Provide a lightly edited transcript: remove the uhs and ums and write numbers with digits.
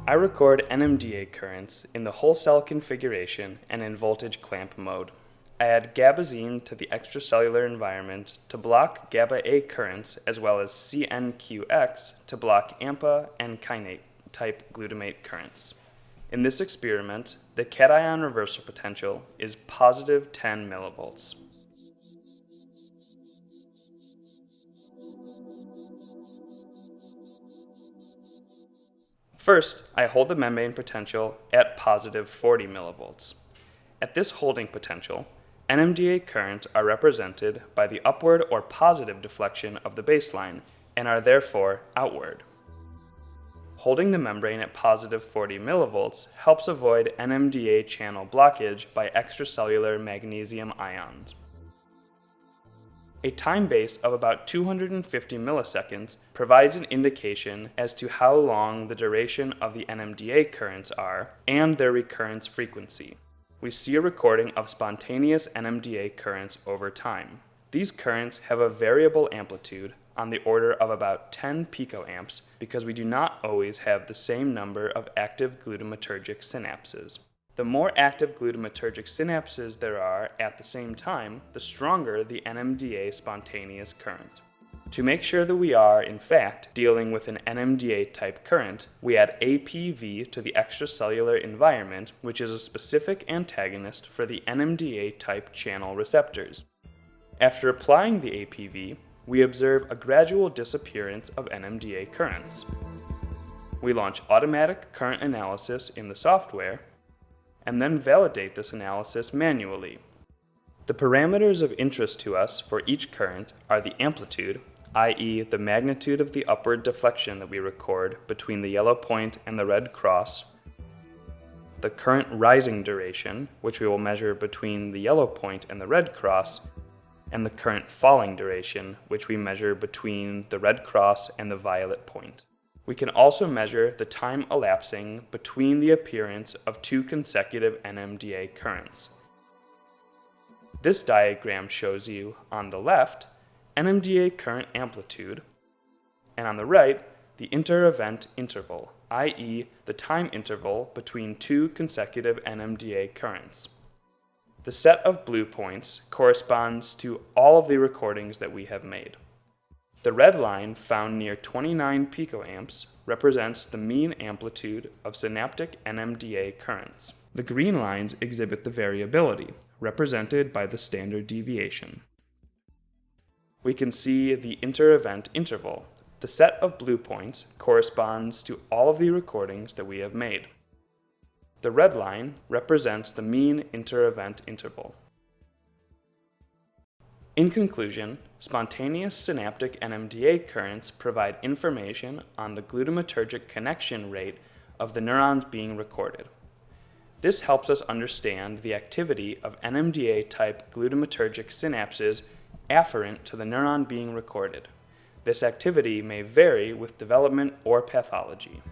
I record NMDA currents in the whole cell configuration and in voltage clamp mode. I add gabazine to the extracellular environment to block GABA-A currents as well as CNQX to block AMPA and kinase type glutamate currents. In this experiment, the cation reversal potential is positive 10 millivolts. First, I hold the membrane potential at positive 40 millivolts. At this holding potential, NMDA currents are represented by the upward or positive deflection of the baseline and are therefore outward. Holding the membrane at positive 40 millivolts helps avoid NMDA channel blockage by extracellular magnesium ions. A time base of about 250 milliseconds provides an indication as to how long the duration of the NMDA currents are and their recurrence frequency. We see a recording of spontaneous NMDA currents over time. These currents have a variable amplitude on the order of about 10 picoamps because we do not always have the same number of active glutamatergic synapses. The more active glutamatergic synapses there are at the same time, the stronger the NMDA spontaneous current. To make sure that we are, in fact, dealing with an NMDA type current, we add APV to the extracellular environment, which is a specific antagonist for the NMDA type channel receptors. After applying the APV, we observe a gradual disappearance of NMDA currents. We launch automatic current analysis in the software, and then validate this analysis manually. The parameters of interest to us for each current are the amplitude, i.e. the magnitude of the upward deflection that we record between the yellow point and the red cross, the current rising duration, which we will measure between the yellow point and the red cross, and the current falling duration, which we measure between the red cross and the violet point. We can also measure the time elapsing between the appearance of two consecutive NMDA currents. This diagram shows you, on the left, NMDA current amplitude, and on the right, the inter-event interval, i.e. the time interval between two consecutive NMDA currents. The set of blue points corresponds to all of the recordings that we have made. The red line found near 29 picoamps represents the mean amplitude of synaptic NMDA currents. The green lines exhibit the variability, represented by the standard deviation. We can see the inter-event interval. The set of blue points corresponds to all of the recordings that we have made. The red line represents the mean inter-event interval. In conclusion, spontaneous synaptic NMDA currents provide information on the glutamatergic connection rate of the neurons being recorded. This helps us understand the activity of NMDA-type glutamatergic synapses afferent to the neuron being recorded. This activity may vary with development or pathology.